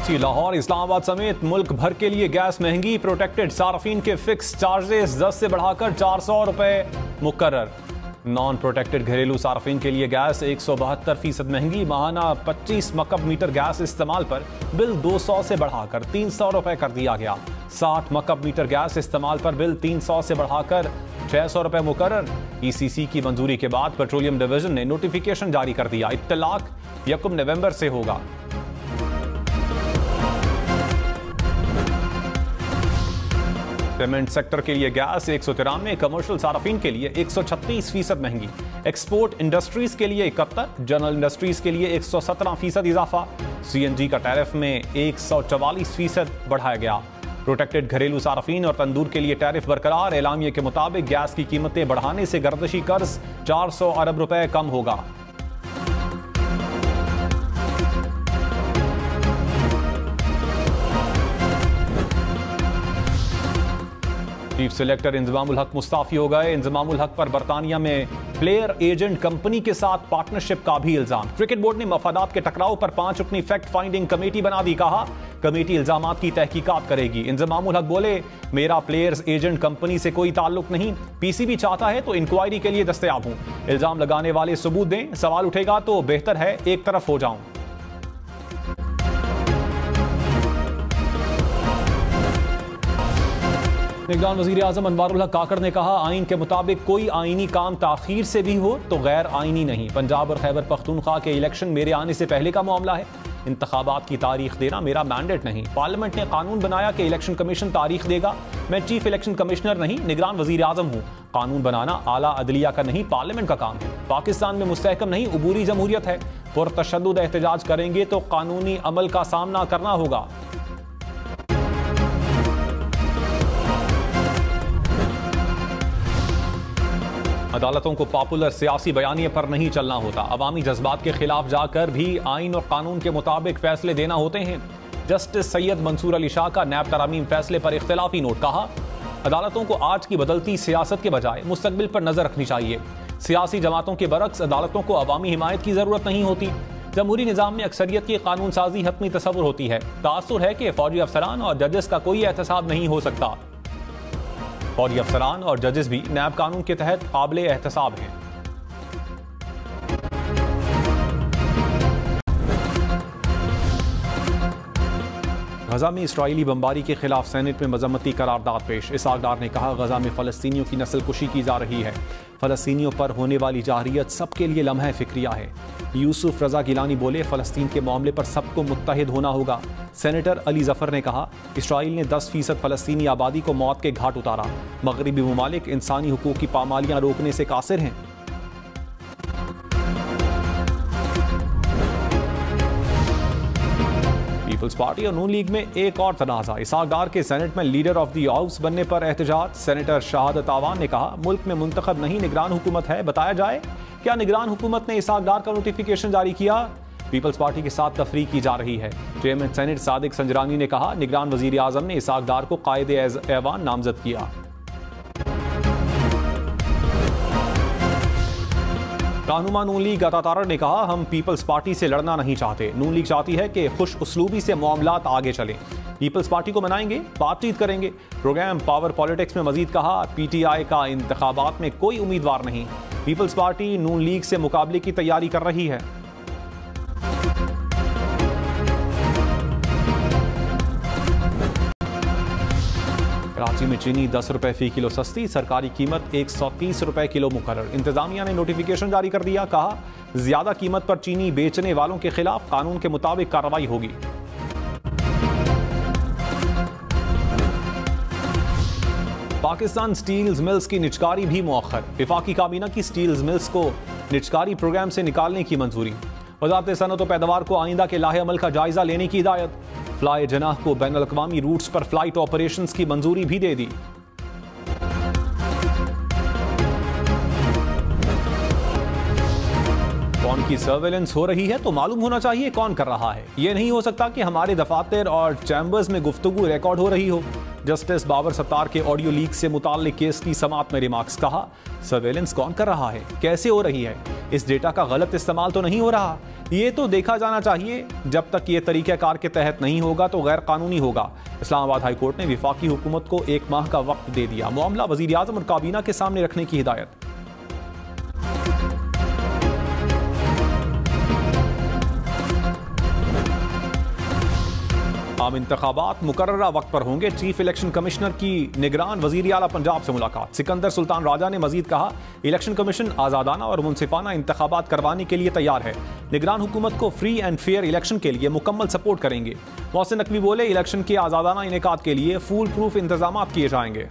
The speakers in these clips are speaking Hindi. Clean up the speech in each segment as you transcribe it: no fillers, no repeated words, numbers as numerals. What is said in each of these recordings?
कराची, लाहौर, इस्लामाबाद समेत मुल्क भर के लिए गैस महंगी। प्रोटेक्टेड सार्फिन के फिक्स चार्जेस 10 से बढ़ाकर 400 रुपए मुकर्रर। नॉन प्रोटेक्टेड घरेलू सार्फिन के लिए गैस 172% महंगी। माहाना 25 मकब मीटर गैस इस्तेमाल पर बिल 200 से बढ़ाकर 300 रुपए कर दिया गया। 60 मकब मीटर गैस इस्तेमाल पर बिल 300 से बढ़ाकर 600 रुपए मुकर्रर। ECC की मंजूरी के बाद पेट्रोलियम डिवीजन ने नोटिफिकेशन जारी कर दिया। इत्तलाक 1 नवंबर से होगा। पेमेंट सेक्टर के लिए गैस 193, कमर्शियल सार्फिन के लिए 136% महंगी। एक्सपोर्ट इंडस्ट्रीज के लिए 71, जनरल इंडस्ट्रीज के लिए 117% इजाफा। CNG का टैरिफ में 144% बढ़ाया गया। प्रोटेक्टेड घरेलू सार्फिन और तंदूर के लिए टैरिफ बरकरार। एलामिये के मुताबिक गैस की कीमतें बढ़ाने से गर्दिशी कर्ज 400 अरब रुपए कम होगा। चीफ सिलेक्टर इंजमामुल हक मुस्ताफी हो गए। इंजमामुल हक पर बरतानिया में प्लेयर एजेंट कंपनी के साथ पार्टनरशिप का भी इल्जाम। क्रिकेट बोर्ड ने मफादात के टकराव पर 5 रुकनी फैक्ट फाइंडिंग कमेटी बना दी। कहा कमेटी इल्जामात की तहकीकात करेगी। इंजमामुल हक बोले मेरा प्लेयर्स एजेंट कंपनी से कोई ताल्लुक नहीं। PCB चाहता है तो इंक्वायरी के लिए दस्तयाब हूं। इल्जाम लगाने वाले सबूत दें, सवाल उठेगा तो बेहतर है एक तरफ हो जाऊं। निगरान वजीर आजम अनवारुल हक काकड़ ने कहा आइन के मुताबिक कोई आइनी काम ताखीर से भी हो तो गैर आइनी नहीं। पंजाब और खैबर पख्तूनख्वा के इलेक्शन मेरे आने से पहले का मामला है। इंतखाबात की तारीख देना मेरा मैंडेट नहीं। पार्लियामेंट ने कानून बनाया कि इलेक्शन कमीशन तारीख देगा। मैं चीफ इलेक्शन कमिश्नर नहीं, निगरान वजीर आजम हूँ। कानून बनाना आला अदलिया का नहीं, पार्लियामेंट का काम है। पाकिस्तान में मुस्तहकम नहीं, उबूरी जमहूरियत है। पुरतशद्दुद एहतजाज करेंगे तो कानूनी अमल का सामना करना होगा। अदालतों को पॉपुलर सियासी बयानिए पर नहीं चलना होता। अवामी जज्बात के खिलाफ जाकर भी आइन और कानून के मुताबिक फैसले देना होते हैं। जस्टिस सैयद मंसूर अली शाह का नैब तरामीम फैसले पर इख्तिलाफी नोट। कहा अदालतों को आज की बदलती सियासत के बजाय मुस्तकबिल पर नजर रखनी चाहिए। सियासी जमातों के बरक्स अदालतों को अवामी हिमायत की जरूरत नहीं होती। जमहूरी निज़ाम में अक्सरियत की कानून साजी हतमी तसव्वुर होती है। तासुर है कि फौजी अफसरान और जजेस का कोई एहतसाब नहीं हो सकता। फौजी अफसरान और जजेस भी नैब कानून के तहत काबिल एहतसाब हैं। गजा में इस्राईली बमबारी के खिलाफ सेनेट में मजम्मती करारदाद पेश। इसहाक डार ने कहा गजा में फलस्तीनियों की नस्ल कुशी की जा रही है। फलस्तीनियों पर होने वाली जारियत सबके लिए लम्हा फिक्रिया है। यूसुफ रजा गिलानी बोले फलस्तीन के मामले पर सबको मुत्तहिद होना होगा। सेनेटर अली जफर ने कहा इसराइल ने 10% फलस्तीनी आबादी को मौत के घाट उतारा। मगरबी ममालिक इंसानी हुकूक की पामालियां रोकने से कासिर हैं। पीपल्स पार्टी और नून लीग में एक और तनाज़ा। इसहाक डार के सेनेट में लीडर ऑफ द हाउस बनने पर एहतजाज। सेनेटर शहादत आवान ने कहा मुल्क में मुंतखब नहीं निगरान हुकूमत है, बताया जाए क्या निगरान हुकूमत ने इसहाक डार का नोटिफिकेशन जारी किया। पीपल्स पार्टी के साथ तफरीक की जा रही है। चेयरमैन सेनेट सादिक संजरानी ने कहा निगरान वजीर आजम ने इसहाक डार को कायदे ऐवान नामजद किया। रहनुमा नून लीग अता तारड़ ने कहा हम पीपल्स पार्टी से लड़ना नहीं चाहते। नून लीग चाहती है कि खुश उसलूबी से मामलात आगे चलें। पीपल्स पार्टी को मनाएंगे, बातचीत करेंगे। प्रोग्राम पावर पॉलिटिक्स में मजीद कहा PTI का इंतखाबात में कोई उम्मीदवार नहीं। पीपल्स पार्टी नून लीग से मुकाबले की तैयारी कर रही है। कराची में चीनी 10 रुपए फी किलो सस्ती, सरकारी कीमत 130 रुपए किलो मुकर्रर। इंतजामिया ने नोटिफिकेशन जारी कर दिया। कहा ज्यादा कीमत पर चीनी बेचने वालों के खिलाफ कानून के मुताबिक कार्रवाई होगी। पाकिस्तान स्टील्स मिल्स की निचकारी भी मौखर। वफाकी काबीना की स्टील्स मिल्स को निचकारी प्रोग्राम से निकालने की मंजूरी। वज़ारत सनअत व पैदावार को आइंदा के लाहे अमल का जायजा लेने की हिदायत। फ्लाई जनाह को बैन अल-अक़वामी रूट्स पर फ्लाइट ऑपरेशंस की मंजूरी भी दे दी। कौन की सर्वेलेंस हो रही है तो मालूम होना चाहिए कौन कर रहा है। यह नहीं हो सकता कि हमारे दफातर और चैम्बर्स में गुफ्तगू रिकॉर्ड हो रही हो। जस्टिस बाबर सत्तार के ऑडियो लीक से मुताल्लिक केस की समाअत में रिमार्क्स। कहा, सर्वेलेंस कौन कर रहा है, कैसे हो रही है, इस डेटा का गलत इस्तेमाल तो नहीं हो रहा, ये तो देखा जाना चाहिए। जब तक ये तरीक़ाकार के तहत नहीं होगा तो गैर कानूनी होगा। इस्लामाबाद हाई कोर्ट ने विफाकी हुकूमत को 1 माह का वक्त दे दिया। मामला वज़ीर आज़म और काबीना के सामने रखने की हिदायत। आम इंतखाबात मुकर्ररा वक्त पर होंगे। चीफ इलेक्शन कमिश्नर की निगरान वज़ीर आला पंजाब से मुलाकात। सिकंदर सुल्तान राजा ने मजीद कहा, इलेक्शन कमीशन आज़ादाना और मुनसिफाना इंतखाबात करवाने के लिए तैयार है। निगरान हुकूमत को फ्री एंड फेयर इलेक्शन के लिए मुकम्मल सपोर्ट करेंगे। मोहसिन नकवी बोले, इलेक्शन के आज़ादाना इनेकाद के लिए फूल प्रूफ इंतजाम किए जाएंगे।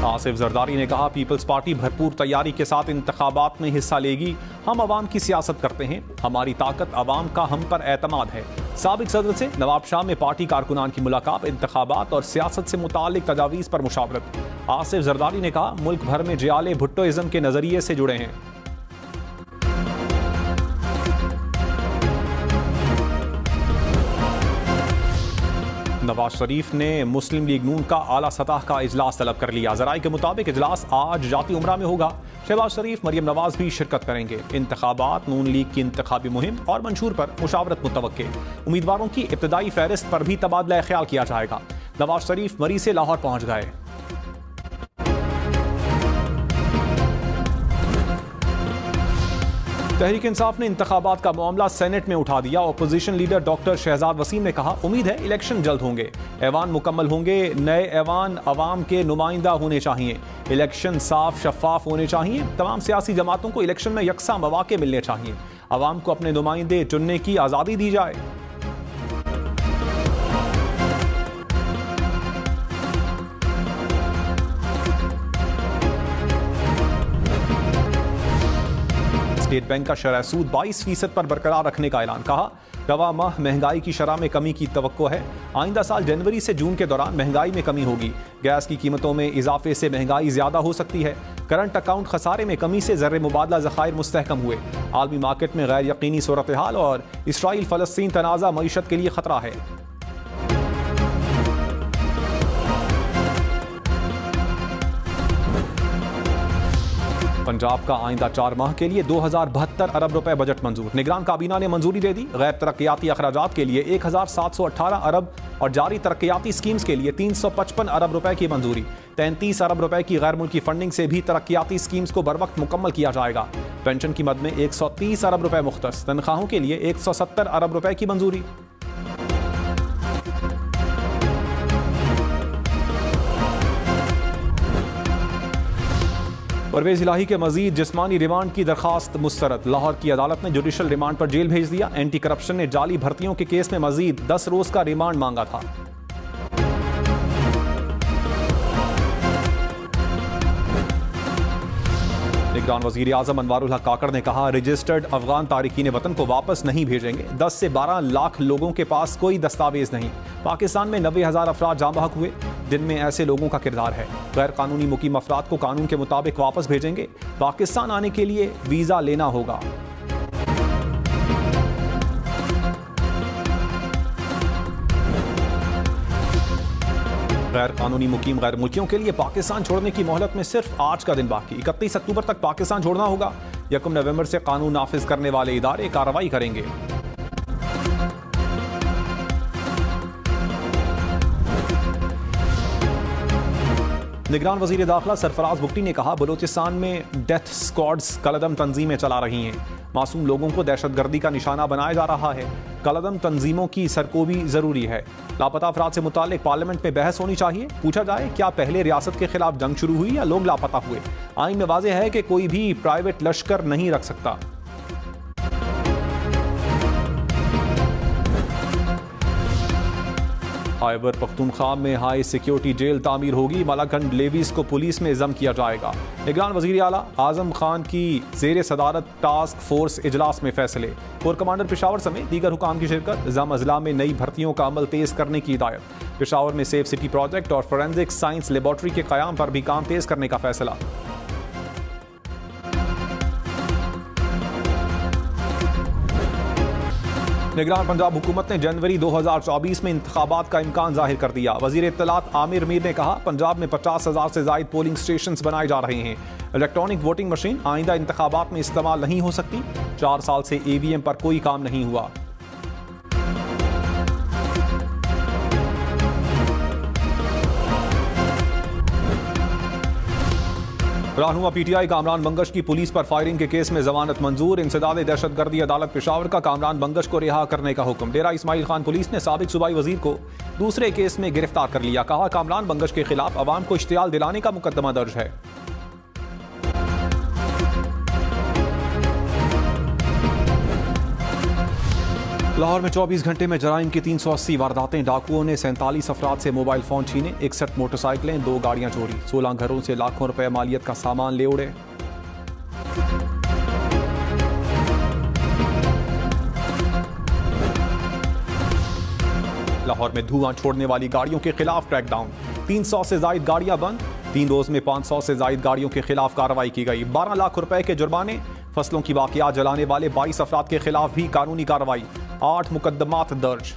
आसिफ जरदारी ने कहा, पीपल्स पार्टी भरपूर तैयारी के साथ इंतखाबात में हिस्सा लेगी। हम अवाम की सियासत करते हैं, हमारी ताकत अवाम का हम पर एतमाद है। साबिक सदर से नवाब शाह में पार्टी कारकुनान की मुलाकात। इंतखाबात और सियासत से मुतालिक तजावीज़ पर मुशावरत। आसिफ जरदारी ने कहा, मुल्क भर में जियाले भुट्टोइज्म के नजरिए से जुड़े हैं। नवाज शरीफ ने मुस्लिम लीग नून का आला सतह का इजलास तलब कर लिया। जराये के मुताबिक इजलास आज जाती उमरा में होगा। शहबाज शरीफ, मरियम नवाज भी शिरकत करेंगे। इंतखाबात, नून लीग की इंतखाबी मुहिम और मंशूर पर मुशावरत मुतवक्के। उम्मीदवारों की इब्तदाई फहरिस्त पर भी तबादला ख्याल किया जाएगा। नवाज शरीफ मरी से लाहौर पहुंच गए। तहरीक इंसाफ ने इंतखाबात का मामला सेनेट में उठा दिया। Opposition leader doctor Shahzad Waseem ने कहा, उम्मीद है इलेक्शन जल्द होंगे, ऐवान मुकम्मल होंगे, नए ऐवान अवाम के नुमाइंदा होने चाहिए, इलेक्शन साफ शफाफ होने चाहिए, तमाम सियासी जमातों को इलेक्शन में यकसा मौके मिलने चाहिए, अवाम को अपने नुमाइंदे चुनने की आज़ादी दी जाए। स्टेट बैंक का शरह सूद 22% पर बरकरार रखने का ऐलान। कहा, रवा माह महंगाई की शरह में कमी की तवक्को है। आइंदा साल जनवरी से जून के दौरान महंगाई में कमी होगी। गैस की कीमतों में इजाफे से महंगाई ज्यादा हो सकती है। करंट अकाउंट खसारे में कमी से ज़र मुबादला ज़खायर मुस्तहकम हुए। आलमी मार्केट में गैर यकीनी सूरत हाल और इसराइल फ़लस्तीन तनाज़ा मईशत के लिए खतरा है। पंजाब का आइंदा 4 माह के लिए 2072 अरब रुपए बजट मंजूर। निगरान काबीना ने मंजूरी दे दी। गैर तरक्याती अखराजात के लिए 1718 अरब और जारी तरक्याती स्कीम्स के लिए 355 अरब रुपए की मंजूरी। 33 अरब रुपए की गैर मुल्की फंडिंग से भी तरक्याती स्कीम्स को बर वक्त मुकम्मल किया जाएगा। पेंशन की मद में 130 अरब रुपए मुख्तस। तनख्वाहों के लिए 170 अरब रुपए की मंजूरी। परवेज इलाही के मजीद जिस्मानी रिमांड की दरखास्त मुस्तरद। लाहौर की अदालत ने जुडिशल रिमांड पर जेल भेज दिया। एंटी करप्शन ने जाली भर्तियों के केस में मजीद 10 रोज का रिमांड मांगा था। निगरान वजीर आजम अनवारुल हक काकड़ ने कहा, रजिस्टर्ड अफगान तारिकीन वतन को वापस नहीं भेजेंगे। 10 से 12 लाख लोगों के पास कोई दस्तावेज नहीं। पाकिस्तान में 90,000 अफराद जाँ बहक हुए, जिनमें ऐसे लोगों का किरदार है। गैर कानूनी मुकीम अफराद को कानून के मुताबिक वापस भेजेंगे। पाकिस्तान आने के लिए वीजा लेना होगा। गैर कानूनी मुकीम गैर मुल्कियों के लिए पाकिस्तान छोड़ने की मोहलत में सिर्फ आज का दिन बाकी। 31 अक्टूबर तक पाकिस्तान छोड़ना होगा। 1 नवंबर से कानून नाफिज करने वाले इदारे कार्रवाई करेंगे। निगरान वजीर दाखिला सरफराज बुगटी ने कहा, बलूचिस्तान में डेथ स्क्वाड्स कलदम तंजीमें चला रही हैं। मासूम लोगों को दहशतगर्दी का निशाना बनाया जा रहा है। कलदम तंजीमों की सरकोबी जरूरी है। लापता अफराद से मुतालिक पार्लियामेंट में बहस होनी चाहिए। पूछा जाए, क्या पहले रियासत के खिलाफ जंग शुरू हुई या लोग लापता हुए? आइन में वाज़ेह है कि कोई भी प्राइवेट लश्कर नहीं रख सकता। खैबर पख्तूनख्वा में हाई सिक्योरिटी जेल तामीर होगी। मलाकंड लेवीज को पुलिस में इज़्म किया जाएगा। निगरान वज़ीर आला आज़म खान की ज़ेर सदारत टास्क फोर्स इजलास में फैसले। कोर कमांडर पेशावर समेत दीगर हुकाम की शिरकत। ज़म अजला में नई भर्तियों का अमल तेज़ करने की हिदायत। पेशावर में सेफ सिटी प्रोजेक्ट और फोरेंसिक साइंस लेबॉर्ट्री के क़याम पर भी काम तेज़ करने का फैसला। निगरान पंजाब हुकूमत ने जनवरी 2024 में इंतखाबात का इम्कान जाहिर कर दिया। वजीर इत्तलात आमिर मीर ने कहा, पंजाब में 50,000 से जायद पोलिंग स्टेशन बनाए जा रहे हैं। इलेक्ट्रॉनिक वोटिंग मशीन आइंदा इंतखाबात में इस्तेमाल नहीं हो सकती। 4 साल से EVM पर कोई काम नहीं हुआ। रहनुमा PTI कामरान बंगश की पुलिस पर फायरिंग के केस में जमानत मंजूर। इंसदाद दहशतगर्दी अदालत पेशावर का कामरान बंगश को रिहा करने का हुक्म। डेरा इस्माइल खान पुलिस ने साबिक सूबाई वजीर को दूसरे केस में गिरफ्तार कर लिया। कहा, कामरान बंगश के खिलाफ अवाम को इश्तियाल दिलाने का मुकदमा दर्ज है। लाहौर में 24 घंटे में जराइम की 380 वारदातें। डाकुओं ने 47 अफराद से मोबाइल फोन छीने, 61 मोटरसाइकिलें, 2 गाड़ियां चोरी। 16 घरों से लाखों रुपए मालियत का सामान ले उड़े। लाहौर में धुआं छोड़ने वाली गाड़ियों के खिलाफ क्रैकडाउन। 300 से जायद गाड़ियां बंद। 3 रोज में 500 से जायद गाड़ियों के खिलाफ कार्रवाई की गई। 12 लाख रुपए के जुर्माने। फसलों की बाकियात जलाने वाले 22 अफराद के खिलाफ भी कानूनी कार्रवाई। 8 मुकदमात दर्ज।